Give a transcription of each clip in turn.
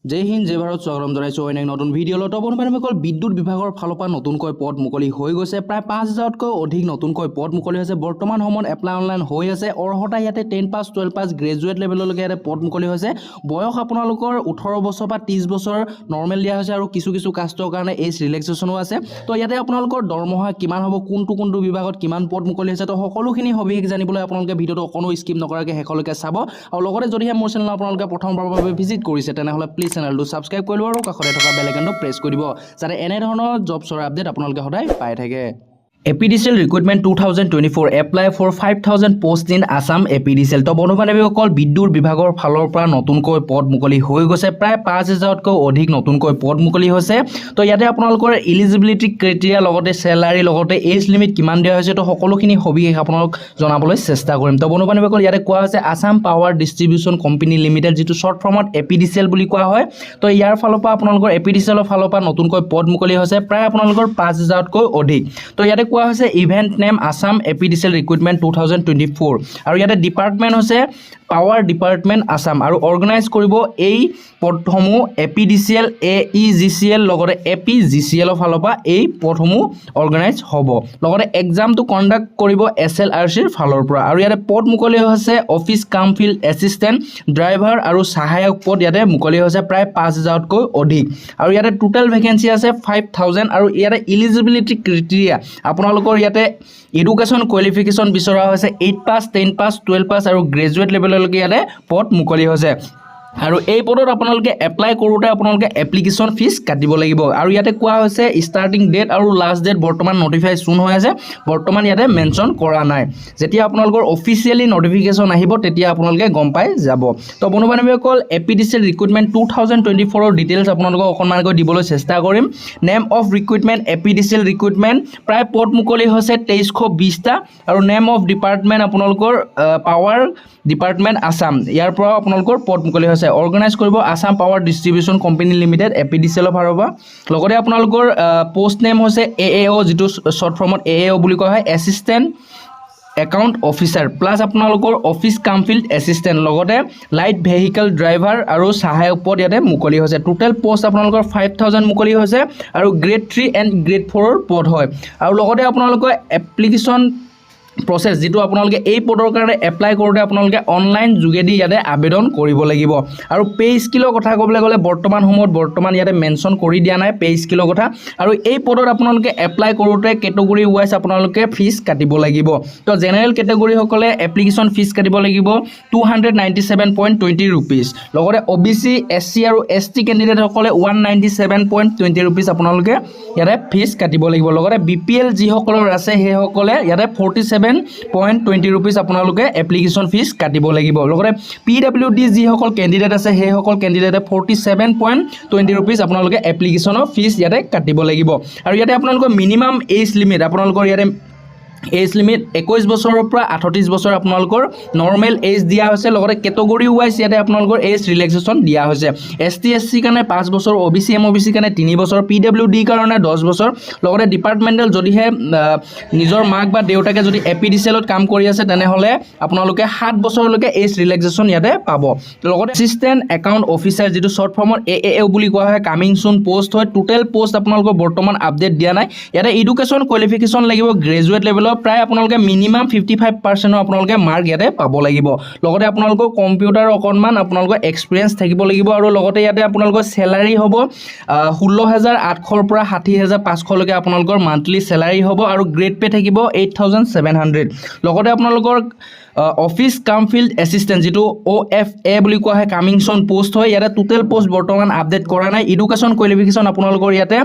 জয় হিন্দ জয় ভাৰত স্বাগতম জনাইছোঁ অন্য এক নতুন ভিডিঅ' লগত বন্ধুবান্ধৱীসকল বিদ্যুৎ বিভাগৰ ফালৰ পৰা নতুনকৈ পদ মুকলি হৈ গৈছে প্ৰায় ৫,০০০তকৈ অধিক নতুনকৈ পদ মুকলি হৈছে বৰ্তমান সময়ত এপ্লাই অনলাইন হৈ আছে অৰ্হতা ইয়াতে 10 পাছ 12 পাছ গ্ৰেজুৱেট লেভেললৈকে ইয়াতে পদ মুকলি হৈছে বয়স আপোনালোকৰ 18 বছৰ বা 30 বছৰ নৰ্মেল দিয়া হৈছে আৰু কিছু কিছু কাষ্টৰ কাৰণে এজ ৰিলেক্সেশ্যনো আছে তো ইয়াতে আপোনালোকৰ দৰমহা কিমান হ'ব কোনটো বিভাগত কিমান পদ মুকলি হৈছে তো সকলোখিনি সবিশেষ জানিবলৈ আপোনালোকে ভিডিঅ'টো অকণো স্কিপ নকৰাকৈ শেষলৈকে চাব আৰু লগতে যদিহে মোৰ চেনেল আপোনালোকে প্ৰথমবাৰৰ বাবে ভিজিট কৰিছে তেনেহ'লে প্লিজ চেনেলটো সাবস্ক্ৰাইব কৰি লব আৰু কাষতে থকা বেল আইকনটো প্ৰেছ কৰি দিব যাতে এনে ধৰণৰ জবছৰ আপডেট আপোনালোকে সদায় পাই থাকে APDCL recruitment 2024 apply for 5,000 posts in Assam APDCL তো বন্ধুবান্ধৱীসকল বিদ্যুৎ বিভাগৰ ফালৰ পৰা নতুনকৈ পদ মুকলি হৈ গৈছে প্ৰায় 5,০০০তকৈ অধিক নতুনকৈ পদ মুকলি হৈছে তো ইয়াতে আপোনালোকৰ এলিজিবিলিটি ক্ৰাইটেৰিয়া লগতে স্যালাৰি লগতে এজ লিমিট কিমান দিয়া হৈছে তো সকলোখিনি সবিশেষ আপোনালোক জনাবলৈ চেষ্টা কৰিম তো বন্ধুবান্ধৱীসকল ইয়াতে কোৱা হৈছে Assam power distribution company limited যেটো শৰ্ট ফৰ্মত APDCL বুলি কোৱা হয় তো ইয়াৰ ফালৰ পৰা আপোনালোকৰ APDCL ফালৰ পৰা নতুনকৈ পদ মুকলি হৈছে প্ৰায় আপোনালোকৰ 5,০০০তকৈ অধিক তো ইয়াতে কোৱা হৈছে event name Assam APDCL recruitment 2024 আৰু ইয়াতে ডিপাৰ্টমেন্ট হৈছে পাৱাৰ ডিপাৰ্টমেন্ট আসাম আৰু অৰ্গানাইজ কৰিব এই পদসমূহ APDCL AEGCL লগতে APGCL ফালৰ পৰা এই পদসমূহ অৰ্গানাইজ হ'ব লগতে এক্সামটো কণ্ডাক্ট কৰিব SLRC ৰ ফালৰ পৰা আৰু ইয়াতে পদ মুকলি হৈছে অফিচ কাম ফিল্ড এছিষ্টেণ্ট ড্ৰাইভাৰ আৰু সহায়ক পদ ইয়াতে মুকলি হৈছে প্ৰায় 5,০০০তকৈ অধিক আৰু ইয়াতে টোটাল ভেকেন্সি আছে 5,000 আৰু ইয়াতে এলিজিবিলিটি ক্ৰাইটেৰিয়া আপোনালোকৰ ইয়াতে এডুকেশ্যন কোৱালিফিকেশ্যন বিচৰা হৈছে 8 পাছ 10 পাছ 12 পাছ আৰু গ্ৰেজুৱেট লেভেললৈকে ইয়াতে পদ মুকলি হৈছে আৰু এই পদত আপোনালোকে এপ্লাই কৰোঁতে আপোনালোকে এপ্লিকেশ্যন ফিজ কাটিব লাগিব আৰু ইয়াতে কোৱা হৈছে ষ্টাৰ্টিং ডেট আৰু লাষ্ট ডেট বৰ্তমান নটিফাই চুন হৈ আছে বৰ্তমান ইয়াতে মেনশ্যন কৰা নাই যেতিয়া আপোনালোকৰ অফিচিয়েলি নটিফিকেশ্যন আহিব তেতিয়া আপোনালোকে গম পাই যাব তো বন্ধুবান্ধৱীসকল APDCL ৰিক্ৰুটমেন্ট 2024 ৰ ডিটেইলছ আপোনালোকক অকণমানকৈ দিবলৈ চেষ্টা কৰিম name of recruitment APDCL recruitment প্ৰায় পদ মুকলি হৈছে 2320টা আৰু নেম অফ ডিপাৰ্টমেন্ট আপোনালোকৰ পাৱাৰ ডিপাৰ্টমেন্ট আসাম ইয়াৰ পৰা আপোনালোকৰ পদ মুকলি হৈছে অৰ্গানাইজ কৰিব Assam power distribution company limited APDCL ফালৰ পৰা লগতে আপোনালোকৰ পোষ্ট নেম হৈছে AAO যেটো শৰ্ট ফৰ্মত AAO বুলি কোৱা হয় এছিষ্টেণ্ট একাউণ্ট অফিচাৰ প্লাছ আপোনালোকৰ অফিচ কাম ফিল্ড এছিষ্টেণ্ট লগতে লাইট ভেহিকল ড্ৰাইভাৰ আৰু সহায়ক পদ ইয়াতে মুকলি হৈছে টোটেল পোষ্ট আপোনালোকৰ 5,000 মুকলি হৈছে আৰু গ্ৰেড 3 এণ্ড গ্ৰেড 4 ৰ পদ হয় আৰু লগতে আপোনালোকৰ এপ্লিকেশ্যন প্ৰসেস যেটো আপোনালোকে এই পদৰ কাৰণে এপ্লাই কৰোতে আপোনালোকে অনলাইন যোগেদি ইয়াতে আবেদন কৰিব লাগিব আৰু পে স্কিলৰ কথা ক'বলৈ গ'লে বৰ্তমান ইয়াতে মেনশ্যন কৰি দিয়া নাই পে স্কিলৰ কথা আৰু এই পদত আপোনালোকে এপ্লাই কৰোতে কেটেগৰী ওয়াইজ আপোনালোকে ফিজ কাটিব লাগিব তো জেনাৰেল কেটেগৰী সকলে এপ্লিকেশ্যন ফিজ কাটিব লাগিব 297.20 रुपीस লগতে OBC SC আৰু ST ক্যান্ডিডেট সকলে 197.20 रुपीस আপোনালোকে ইয়াতে ফিজ কাটিব লাগিব লগতে BPL যি সকলৰ আছে সেই সকলে ইয়াতে 47.20 रुपीस আপোনালোকে এপ্লিকেশ্যন ফিজ কাটিব লাগিব লগতে PWD যি সকল ক্যান্ডিডেট আছে সেই সকল ক্যান্ডিডেটে 47.20 रुपीस আপোনালোকে এপ্লিকেশ্যনৰ ফিজ ইয়াতে কাটিব লাগিব আৰু ইয়াতে আপোনালোকৰ মিনিমাম এজ লিমিট আপোনালোকৰ ইয়াতে এজ লিমিট 21 বছৰৰ পৰা 38 বছৰ আপোনালোকৰ নৰ্মেল এজ দিয়া হৈছে লগতে কেটেগৰী ওয়াইজ ইয়াতে আপোনালোকৰ এজ ৰিলেক্সেশ্যন দিয়া হৈছে ST SC কাৰণে 5 বছৰ OBC MOBC কাৰণে 3 বছৰ PWD কাৰণে 10 বছৰ লগতে ডিপাৰ্টমেন্টাল যদিহে নিজৰ মাক বা দেউতাকে যদি APDCLত কাম কৰি আছে তেনেহলে আপোনালোকে 7 বছৰলৈকে এজ ৰিলেক্সেশ্যন ইয়াতে পাব লগতে এছিষ্টেণ্ট একাউণ্ট অফিচাৰ যেটো শৰ্ট ফৰ্মত AAO বুলি কোৱা হয় কামিং সুন পোষ্ট হয় টোটেল পোষ্ট আপোনালোকৰ বৰ্তমান আপডেট দিয়া নাই ইয়াতে এডুকেশ্যন কোৱালিফিকেশ্যন লাগিব গ্ৰেজুৱেট লেভেল প্ৰায় আপোনালোকে মিনিমাম 55% আপোনালোকে মাৰ্ক ইয়াতে পাব লাগিব লগতে আপোনালোকৰ কম্পিউটাৰ অকনমান আপোনালোকৰ এক্সপেৰিয়েন্স থাকিব লাগিব আৰু লগতে ইয়াতে আপোনালোকৰ স্যালাৰি হ'ব 16,800 পৰা 60,500 লৈকে আপোনালোকৰ মান্থলি স্যালাৰি হ'ব আৰু গ্ৰেড পে থাকিব 8,700 লগতে আপোনালোকৰ অফিচ কাম ফিল্ড এছিষ্টেণ্ট যেটো OFA বুলি কোৱা হয় কামিং সুন পোষ্ট হয় ইয়াতে টোটেল পোষ্ট বৰ্তমান আপডেট কৰা নাই এডুকেশ্যন কোৱালিফিকেশ্যন আপোনালোকৰ ইয়াতে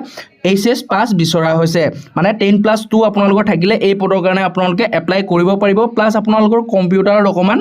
HS পাস বিচৰা হৈছে মানে 10+2 আপোনালোকৰ থাকিলে এই পদৰ কাৰণে আপোনালোকে এপ্লাই কৰিব পাৰিব প্লাস আপোনালোকৰ কম্পিউটাৰৰ অকমান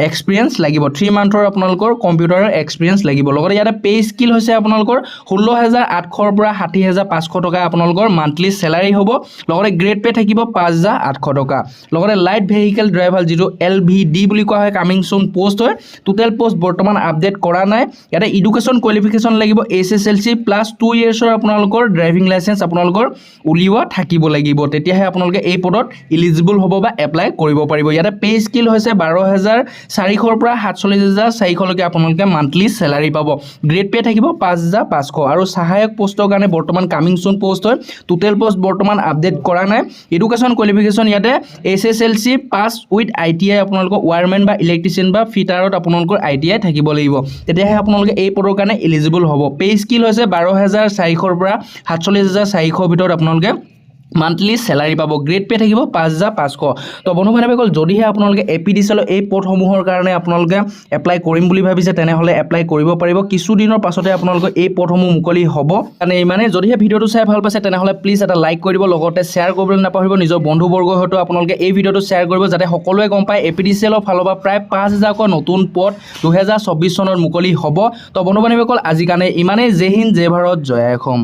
এক্সপেৰিয়েন্স লাগিব 3 মান্থৰ আপোনালোকৰ কম্পিউটাৰৰ এক্সপেৰিয়েন্স লাগিব লগতে ইয়াতে পে স্কিল হৈছে আপোনালোকৰ 16,800 পৰা 60,500 টকা আপোনালোকৰ মান্থলি স্যালাৰি হ'ব লগতে গ্ৰেড পে থাকিব 5,800 টকা লগতে লাইট ভেহিকল ড্ৰাইভাৰ যেটো LVD বুলি কোৱা হয়, কামিং সুন পোষ্ট হয়। টোটেল পোষ্ট বৰ্তমান আপডেট কৰা নাই। ইয়াতে এডুকেশ্যন কোৱালিফিকেশ্যন লাগিব SSLC প্লাছ 2 ইয়াৰ্ছৰ আপোনালোকৰ ড্ৰাইভিং লাইচেঞ্চ আপোনালোকৰ উলিওৱা থাকিব লাগিব, তেতিয়াহে আপোনালোকে এই পদত ইলিজিবল হ'ব বা এপ্লাই কৰিব পাৰিব। ইয়াতে পে স্কিল হৈছে 12,400 পৰা 47,400লৈকে আপোনালোকে মান্থলি চেলাৰী পাব। গ্ৰেড পে থাকিব 5,500 আৰু সহায়ক পোষ্টৰ কাৰণে বৰ্তমান কামিং সুন পোষ্ট হয়। টোটেল পোষ্ট বৰ্তমান আপডেট কৰা নাই। এডুকেশ্যন কোৱালিফিকেশ্যন ইয়াতে SSLC পাছ উইথ ITI আপোনালোকৰ ৱায়াৰমেন বা ইলেক্ট্ৰিচিয়ান বা ফিটাৰত আপোনালোকৰ ITI থাকিব লাগিব, তেতিয়াহে আপোনালোকে এই পদৰ কাৰণে এলিজিবল হ'ব। পে স্কিল হৈছে 12,400 পৰা 47,400 ভিতৰত আপোনালোকে মান্থলি চেলাৰী পাব। গ্ৰেড পে থাকিব 5,500। তো বন্ধু বান্ধৱীসকল, যদিহে আপোনালোকে APDCL এই পদসমূহৰ কাৰণে আপোনালোকে এপ্লাই কৰিম বুলি ভাবিছে তেনেহ'লে এপ্লাই কৰিব পাৰিব। কিছুদিনৰ পাছতে আপোনালোকৰ এই পদসমূহ মুকলি হ'ব। কাৰণে ইমানে, যদিহে ভিডিঅ'টো চাই ভাল পাইছে তেনেহ'লে প্লিজ এটা লাইক কৰি দিব, লগতে শ্বেয়াৰ কৰিবলৈ নাপাহৰিব। নিজৰ বন্ধুবৰ্গৰ হয়তো আপোনালোকে এই ভিডিঅ'টো শ্বেয়াৰ কৰিব, যাতে সকলোৱে গম পায় APDCLৰ ফালৰ পৰা প্ৰায় 5,000কৈ নতুন পদ 2024 চনত মুকলি হ'ব। তো বন্ধু বান্ধৱীসকল, আজিৰ কাৰণে ইমানেই। জয় হিন্দ, জয় ভাৰত, জয় অসম।